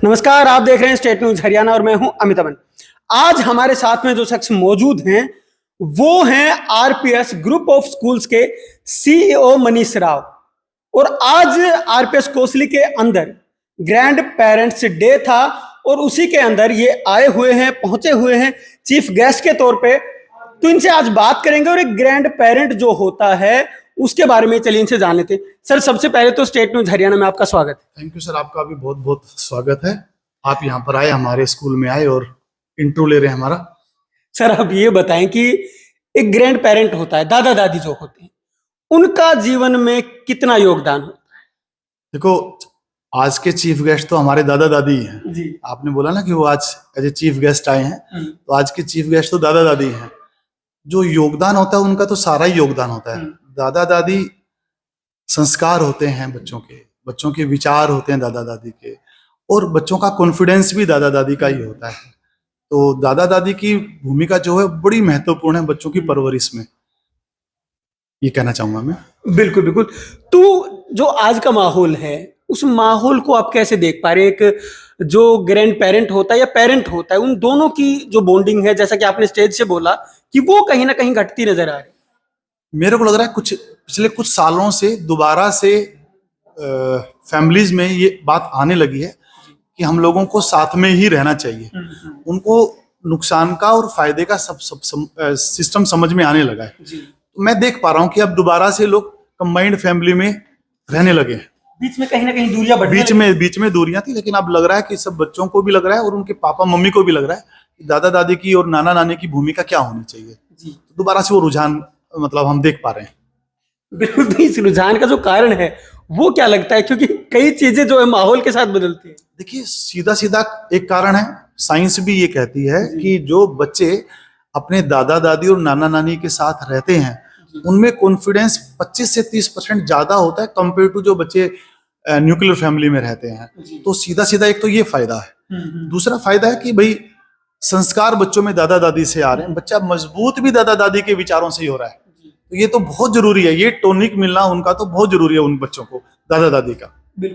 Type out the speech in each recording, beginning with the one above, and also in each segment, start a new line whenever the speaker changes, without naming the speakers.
नमस्कार, आप देख रहे हैं स्टेट न्यूज हरियाणा और मैं हूं अमित अमन। आज हमारे साथ में जो शख्स मौजूद हैं वो हैं आरपीएस ग्रुप ऑफ स्कूल्स के सीईओ मनीष राव। और आज आरपीएस कोसली के अंदर ग्रैंड पेरेंट्स डे था और उसी के अंदर ये आए हुए हैं, पहुंचे हुए हैं चीफ गेस्ट के तौर पे। तो इनसे आज बात करेंगे और एक ग्रैंड पेरेंट जो होता है उसके बारे में चलिए इनसे जान लेते हैं। सर, सबसे पहले तो स्टेट न्यूज हरियाणा में आपका स्वागत है।
थैंक यू सर, आपका भी बहुत बहुत स्वागत है। आप यहाँ पर आए, हमारे स्कूल में आए और इंटरव्यू ले रहे हैं हमारा।
सर, आप ये बताएं कि एक ग्रैंड पेरेंट होता है, दादा दादी जो होते हैं, उनका जीवन में कितना योगदान होता है?
देखो, आज के चीफ गेस्ट तो हमारे दादा दादी हैं
जी।
आपने बोला ना कि वो आज एज ए चीफ गेस्ट आए हैं, तो आज के चीफ गेस्ट तो दादा दादी हैं। जो योगदान होता है उनका तो सारा ही योगदान होता है। दादा दादी संस्कार होते हैं बच्चों के विचार होते हैं दादा दादी के, और बच्चों का कॉन्फिडेंस भी दादा दादी का ही होता है। तो दादा दादी की भूमिका जो है बड़ी महत्वपूर्ण है बच्चों की परवरिश में, ये कहना चाहूंगा मैं।
बिल्कुल बिल्कुल। तो जो आज का माहौल है उस माहौल को आप कैसे देख पा रहे हैं? एक जो ग्रैंड पेरेंट होता है या पेरेंट होता है, उन दोनों की जो बॉन्डिंग है, जैसा कि आपने स्टेज से बोला कि वो कहीं ना कहीं घटती नजर आ रही है।
मेरे को लग रहा है पिछले कुछ सालों से दोबारा से फैमिलीज में ये बात आने लगी है कि हम लोगों को साथ में ही रहना चाहिए। उनको नुकसान का और फायदे का सब सिस्टम समझ में आने लगा है। तो मैं देख पा रहा हूँ कि अब दोबारा से लोग कंबाइंड फैमिली में रहने लगे हैं।
बीच में कहीं ना कहीं दूरियां बढ़ने
बीच में दूरियां थी, लेकिन अब लग रहा है कि सब बच्चों को भी लग रहा है और उनके पापा मम्मी को भी लग रहा है कि दादा दादी की और नाना नानी की भूमिका क्या होनी चाहिए।
जी।
दोबारा से वो रुझान मतलब हम देख पा रहे हैं।
बिल्कुल। तो इस रुझान का जो कारण है वो क्या लगता है? क्योंकि कई चीजें जो है माहौल के साथ बदलती है।
देखिए, सीधा सीधा एक कारण है, साइंस भी ये कहती है कि जो बच्चे अपने दादा दादी और नाना नानी के साथ रहते हैं उनमें कॉन्फिडेंस 25 से 30% ज्यादा होता है कंपेयर टू जो बच्चे न्यूक्लियर फैमिली में रहते हैं। तो सीधा सीधा एक तो ये फायदा है। दूसरा फायदा है कि भाई संस्कार बच्चों में दादा दादी से आ रहे हैं, बच्चा मजबूत भी दादा दादी के विचारों से ही हो रहा है। तो ये तो बहुत जरूरी है, ये टॉनिक मिलना उनका तो बहुत जरूरी है उन बच्चों को, दादा दादी का।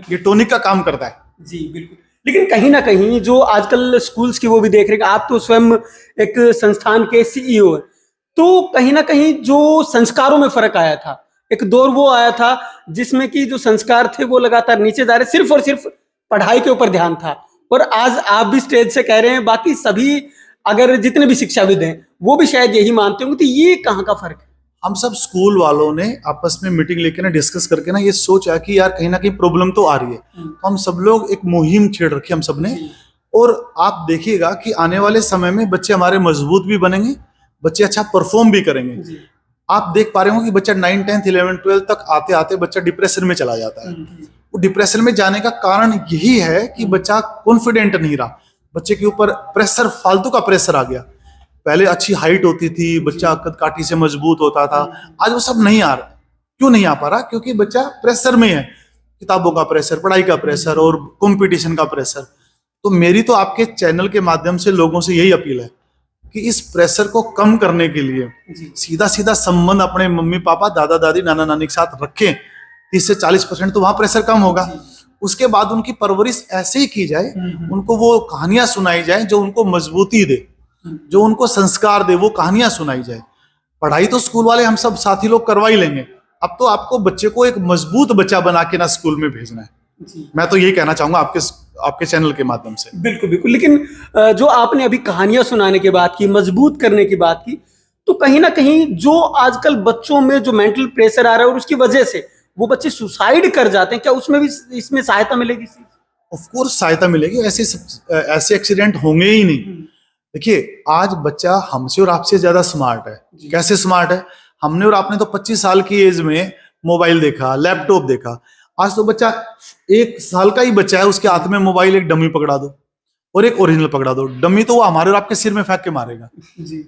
ये टॉनिक का काम करता है।
जी बिल्कुल। लेकिन कहीं ना कहीं जो आजकल स्कूल्स की वो भी देख रहे हैं, आप तो स्वयं एक संस्थान के सीईओ है, तो कहीं ना कहीं जो संस्कारों में फर्क आया था, एक दौर वो आया था जिसमें कि जो संस्कार थे वो लगातार नीचे जा रहे, सिर्फ और सिर्फ पढ़ाई के ऊपर ध्यान था। और आज आप भी स्टेज से कह रहे हैं, बाकी सभी अगर जितने भी शिक्षाविद हैं वो भी शायद यही मानते होंगे। तो ये कहाँ का फर्क है?
हम सब स्कूल वालों ने आपस में मीटिंग लेके ना डिस्कस करके ना ये सोचा कि यार कहीं ना कहीं प्रॉब्लम तो आ रही है। तो हम सब लोग एक मुहिम छेड़ रखी हम सब ने, और आप देखिएगा कि आने वाले समय में बच्चे हमारे मजबूत भी बनेंगे, बच्चे अच्छा परफॉर्म भी करेंगे। आप देख पा रहे हो कि बच्चा 9, 10, 11, 12 तक आते आते बच्चा डिप्रेशन में चला जाता है। वो डिप्रेशन में जाने का कारण यही है कि बच्चा कॉन्फिडेंट नहीं रहा, बच्चे के ऊपर प्रेशर, फालतू का प्रेशर आ गया। पहले अच्छी हाइट होती थी, बच्चा कद-काठी से मजबूत होता था, आज वो सब नहीं आ रहा। क्यों नहीं आ पा रहा? क्योंकि बच्चा प्रेशर में है, किताबों का प्रेशर, पढ़ाई का प्रेशर और कंपटीशन का प्रेशर। तो मेरी तो आपके चैनल के माध्यम से लोगों से यही अपील है कि इस प्रेशर को कम करने के लिए सीधा सीधा संबंध अपने मम्मी पापा, दादा दादी, नाना नानी के साथ रखें। 30 से 40% तो वहां प्रेशर कम होगा। उसके बाद उनकी परवरिश ऐसे ही की जाए, उनको वो कहानियां सुनाई जाए जो उनको मजबूती दे, जो उनको संस्कार दे, वो कहानियां सुनाई जाए। पढ़ाई तो स्कूल वाले हम सब साथी लोग करवा ही लेंगे, अब तो आपको बच्चे को एक मजबूत बच्चा बना के ना स्कूल में भेजना है। मैं तो यही कहना चाहूंगा आपके चैनल के माध्यम से।
बिल्कुल बिल्कुल। लेकिन जो आपने अभी कहानियां सुनाने की बात की, मजबूत करने की बात की, तो कहीं ना कहीं जो आजकल बच्चों में जो मेंटल प्रेशर आ रहा है और उसकी वजह से वो बच्चे सुसाइड कर जाते हैं, क्या उसमें भी इसमें सहायता मिलेगी?
ऑफ कोर्स सहायता मिलेगी, ऐसे एक्सीडेंट होंगे ही नहीं। देखिए, आज बच्चा हमसे और आपसे ज्यादा स्मार्ट है। कैसे स्मार्ट है? हमने और आपने तो 25 साल की एज में मोबाइल देखा, लैपटॉप देखा। आज तो बच्चा 1 साल का ही बच्चा है, उसके हाथ में मोबाइल, एक डमी पकड़ा दो और एक ओरिजिनल पकड़ा दो। डमी तो वो हमारे और आपके सिर में फेंक के मारेगा।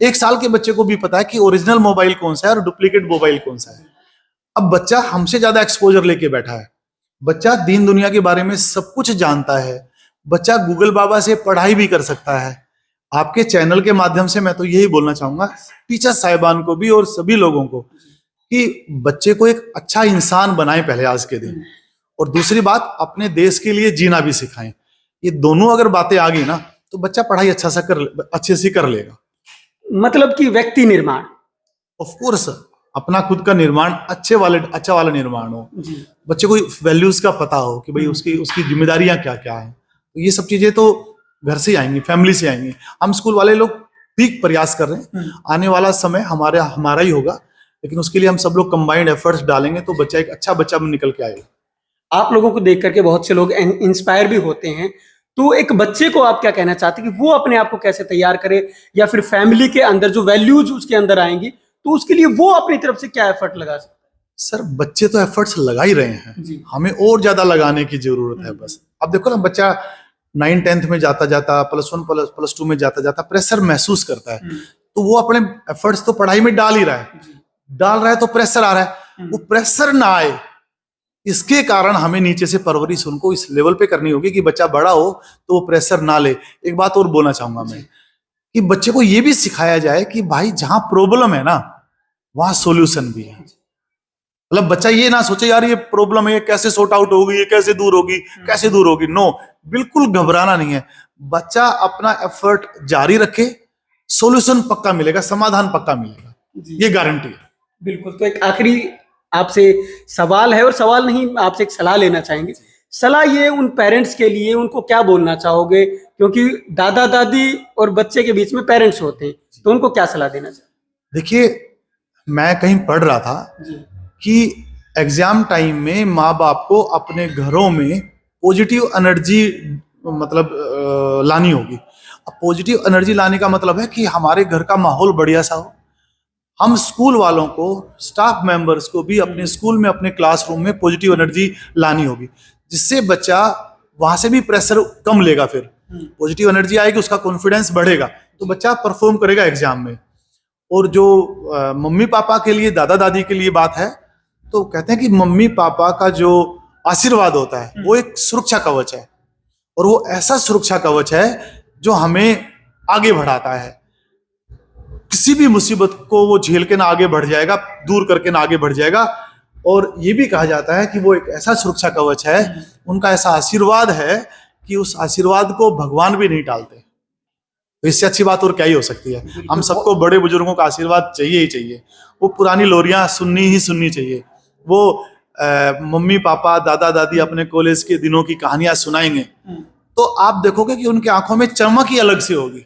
1 साल के बच्चे को भी पता है कि ओरिजिनल मोबाइल कौन सा है और डुप्लीकेट मोबाइल कौन सा है। अब बच्चा हमसे ज्यादा एक्सपोजर लेके बैठा है, बच्चा दीन दुनिया के बारे में सब कुछ जानता है, बच्चा गूगल बाबा से पढ़ाई भी कर सकता है। आपके चैनल के माध्यम से मैं तो यही बोलना चाहूंगा टीचर साहिबान को भी और सभी लोगों को कि बच्चे को एक अच्छा इंसान बनाएं पहले आज के दिन, और दूसरी बात अपने देश के लिए जीना भी सिखाएं। ये दोनों अगर बातें आ गई ना तो बच्चा पढ़ाई अच्छे से कर लेगा।
मतलब कि व्यक्ति निर्माण,
ऑफ कोर्स अपना खुद का निर्माण अच्छा वाला निर्माण हो,
जी
बच्चे को वैल्यूज का पता हो कि भाई उसकी जिम्मेदारियां क्या क्या है। तो ये सब चीजें तो घर से आएंगी, फैमिली से आएंगी। हम स्कूल वाले लोग ठीक प्रयास कर रहे हैं, आने वाला समय हमारा ही होगा, लेकिन उसके लिए हम सब लोग कंबाइंड एफर्ट्स डालेंगे तो बच्चा एक अच्छा बच्चा निकल के आएगा।
आप लोगों को देख करके बहुत से लोग इंस्पायर भी होते हैं, तो एक बच्चे को आप क्या कहना चाहते हैं कि वो अपने आप को कैसे तैयार करे, या फिर फैमिली के अंदर जो वैल्यूज उसके अंदर आएंगी तो उसके लिए वो अपनी तरफ से क्या एफर्ट लगा सकते हैं?
सर बच्चे तो एफर्ट्स लगा ही रहे हैं, हमें और ज्यादा लगाने की जरूरत है। बस अब देखो ना, बच्चा 9th-10th में जाता जाता, +1 +2 में जाता जाता प्रेशर महसूस करता है, तो वो अपने एफर्ट्स तो पढ़ाई में डाल रहा है तो प्रेशर आ रहा है। वो प्रेशर ना आए इसके कारण हमें नीचे से परवरिश उनको इस लेवल पे करनी होगी कि बच्चा बड़ा हो तो वो प्रेशर ना ले। एक बात और बोलना चाहूंगा मैं कि बच्चे को ये भी सिखाया जाए कि भाई जहां प्रॉब्लम है ना वहां सॉल्यूशन भी है। मतलब बच्चा ये ना सोचे यार ये प्रॉब्लम है, ये कैसे सॉर्ट आउट होगी, ये कैसे दूर होगी। नो, बिल्कुल घबराना नहीं है। बच्चा अपना एफर्ट जारी रखे, सॉल्यूशन पक्का मिलेगा, समाधान पक्का मिलेगा, ये गारंटी है।
बिल्कुल। तो एक आखिरी आपसे सवाल है, और सवाल नहीं, आपसे एक सलाह लेना चाहेंगे। सलाह ये उन पेरेंट्स के लिए, उनको क्या बोलना चाहोगे, क्योंकि दादा दादी और बच्चे के बीच में पेरेंट्स होते हैं, तो उनको क्या सलाह देना चाहोगे?
देखिए, मैं कहीं पढ़ रहा था कि एग्जाम टाइम में माँ बाप को अपने घरों में पॉजिटिव एनर्जी मतलब लानी होगी। अब पॉजिटिव एनर्जी लाने का मतलब है कि हमारे घर का माहौल बढ़िया सा हो। हम स्कूल वालों को, स्टाफ मेंबर्स को भी अपने स्कूल में, अपने क्लासरूम में पॉजिटिव एनर्जी लानी होगी, जिससे बच्चा वहां से भी प्रेशर कम लेगा। फिर पॉजिटिव एनर्जी आएगी, उसका कॉन्फिडेंस बढ़ेगा, तो बच्चा परफॉर्म करेगा एग्जाम में। और जो मम्मी पापा के लिए, दादा दादी के लिए बात है, तो कहते हैं कि मम्मी पापा का जो आशीर्वाद होता है वो एक सुरक्षा कवच है, और वो ऐसा सुरक्षा कवच है जो हमें आगे बढ़ाता है। किसी भी मुसीबत को वो झेल के ना आगे बढ़ जाएगा, दूर करके ना आगे बढ़ जाएगा। और ये भी कहा जाता है कि वो एक ऐसा सुरक्षा कवच है, उनका ऐसा आशीर्वाद है कि उस आशीर्वाद को भगवान भी नहीं टालते। तो इससे अच्छी बात और क्या ही हो सकती है। हम सबको बड़े बुजुर्गों का आशीर्वाद चाहिए ही चाहिए। वो पुरानी लोरियां सुननी चाहिए। वो मम्मी पापा, दादा दादी अपने कॉलेज के दिनों की कहानियां सुनाएंगे, तो आप देखोगे कि उनकी आंखों में चमक ही अलग सी होगी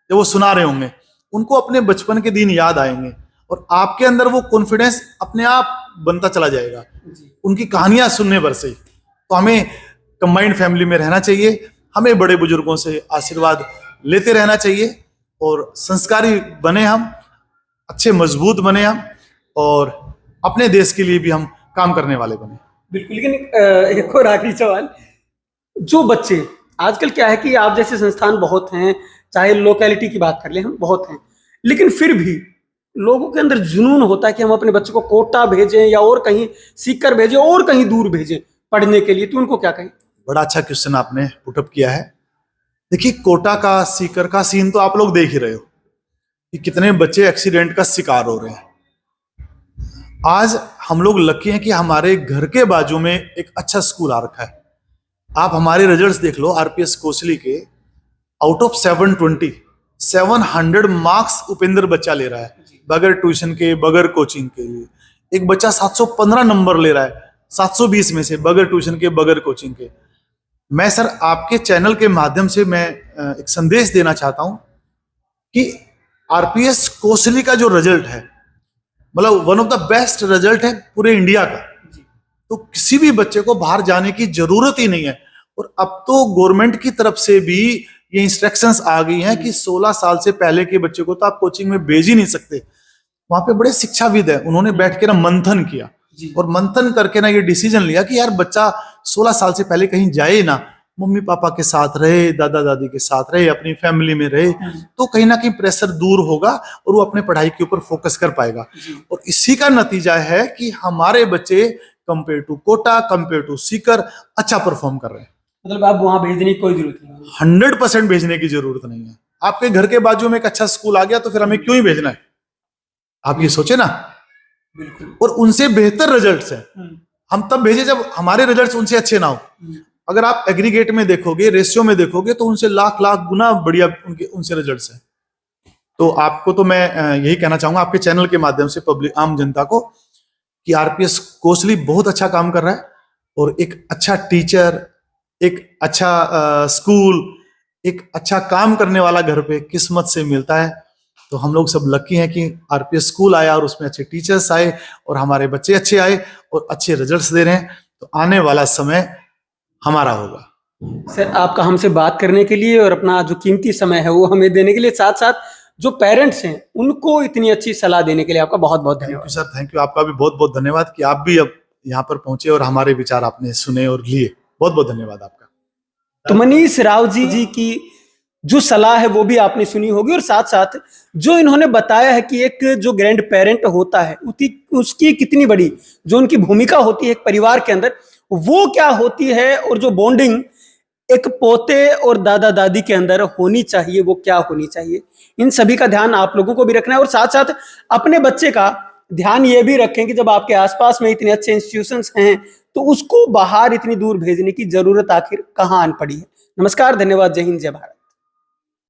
जब वो सुना रहे होंगे। उनको अपने बचपन के दिन याद आएंगे, और आपके अंदर वो कॉन्फिडेंस अपने आप बनता चला जाएगा उनकी कहानियां सुनने पर से। तो हमें कंबाइंड फैमिली में रहना चाहिए, हमें बड़े बुजुर्गों से आशीर्वाद लेते रहना चाहिए, और संस्कारी बने हम, अच्छे मजबूत बने हम, और अपने देश के लिए भी हम काम करने वाले बने।
बिल्कुल। लेकिन एक और आखिरी सवाल, जो बच्चे आजकल क्या है कि आप जैसे संस्थान बहुत हैं, चाहे लोकेलिटी की बात कर ले, हम बहुत हैं, लेकिन फिर भी लोगों के अंदर जुनून होता है कि हम अपने बच्चों को कोटा भेजें, या और कहीं सीकर भेजें, और कहीं दूर भेजें पढ़ने के लिए, तो उनको क्या कहें? बड़ा
अच्छा क्वेश्चन आपने पुटअप किया है। देखिए, कोटा का, सीकर का सीन तो आप लोग देख ही रहे हो कि कितने बच्चे एक्सीडेंट का शिकार हो रहे हैं। आज हम लोग लकी हैं कि हमारे घर के बाजू में एक अच्छा स्कूल आ रखा है। आप हमारे रिजल्ट्स देख लो, आरपीएस कोसली के आउट ऑफ 720 700 मार्क्स उपेंद्र बच्चा ले रहा है, बगैर ट्यूशन के, बगैर कोचिंग के लिए। एक बच्चा 715 नंबर ले रहा है 720 में से, बगैर ट्यूशन के, बगैर कोचिंग के। मैं सर आपके चैनल के माध्यम से मैं एक संदेश देना चाहता हूं कि आरपीएस कोसली का जो रिजल्ट है, मतलब one of the best result है पूरे इंडिया का। तो किसी भी बच्चे को बाहर जाने की जरूरत ही नहीं है। और अब तो गवर्नमेंट की तरफ से भी ये इंस्ट्रक्शंस आ गई हैं कि 16 साल से पहले के बच्चे को तो आप कोचिंग में भेज ही नहीं सकते। वहां पे बड़े शिक्षाविद है, उन्होंने बैठ के ना मंथन किया, और मंथन करके ना ये डिसीजन लिया कि यार बच्चा 16 साल से पहले कहीं जाए ना, मम्मी पापा के साथ रहे, दादा दादी के साथ रहे, अपनी फैमिली में रहे, तो कहीं ना कहीं प्रेशर दूर होगा और वो अपने पढ़ाई के ऊपर फोकस कर पाएगा। और इसी का नतीजा है कि हमारे बच्चे compare to Kota, compare to Sikar अच्छा परफॉर्म कर रहे हैं।
मतलब आप वहां भेजने की कोई जरूरत नहीं?
100% भेजने की जरूरत नहीं है। आपके घर के बाजू में एक अच्छा स्कूल आ गया तो फिर हमें क्यों ही भेजना है? आप ये सोचे ना। बिल्कुल। और उनसे बेहतर रिजल्ट्स हैं, हम तब भेजे जब हमारे रिजल्ट्स उनसे अच्छे ना हो। अगर आप एग्रीगेट में देखोगे, रेशियो में देखोगे, तो उनसे लाख लाख गुना बढ़िया उनसे रिजल्ट्स हैं। तो आपको तो मैं यही कहना चाहूंगा आपके चैनल के माध्यम से पब्लिक आम जनता को कि आरपीएस कोसली बहुत अच्छा काम कर रहा है, और एक अच्छा टीचर, एक अच्छा स्कूल, एक अच्छा काम करने वाला घर पे किस्मत से मिलता है। तो हम लोग सब लकी हैं कि आरपीएस स्कूल आया और उसमें अच्छे टीचर्स आए और हमारे बच्चे अच्छे आए और अच्छे रिजल्ट्स दे रहे हैं। तो आने वाला समय हमारा होगा।
सर, आपका हमसे बात करने के लिए और अपना जो कीमती समय है वो हमें देने के लिए, साथ साथ जो पेरेंट्स हैं उनको इतनी अच्छी सलाह देने के लिए आपका बहुत बहुत
थैंक यू
धन्यवाद।
Sir, thank you. आपका भी बहुत बहुत धन्यवाद कि आप भी अब यहाँ पर पहुंचे और हमारे विचार आपने सुने और लिए। बहुत बहुत धन्यवाद आपका।
तो मनीष राव जी की जो सलाह है वो भी आपने सुनी होगी, और साथ साथ जो इन्होंने बताया है कि एक जो ग्रैंड पेरेंट होता है उसकी कितनी बड़ी जो उनकी भूमिका होती है एक परिवार के अंदर, वो क्या होती है, और जो बॉन्डिंग एक पोते और दादा दादी के अंदर होनी चाहिए वो क्या होनी चाहिए, इन सभी का ध्यान आप लोगों को भी रखना है। और साथ साथ अपने बच्चे का ध्यान ये भी रखें कि जब आपके आसपास में इतने अच्छे इंस्टीट्यूशंस हैं तो उसको बाहर इतनी दूर भेजने की जरूरत आखिर कहाँ आन पड़ी है। नमस्कार, धन्यवाद, जय हिंद, जय भारत।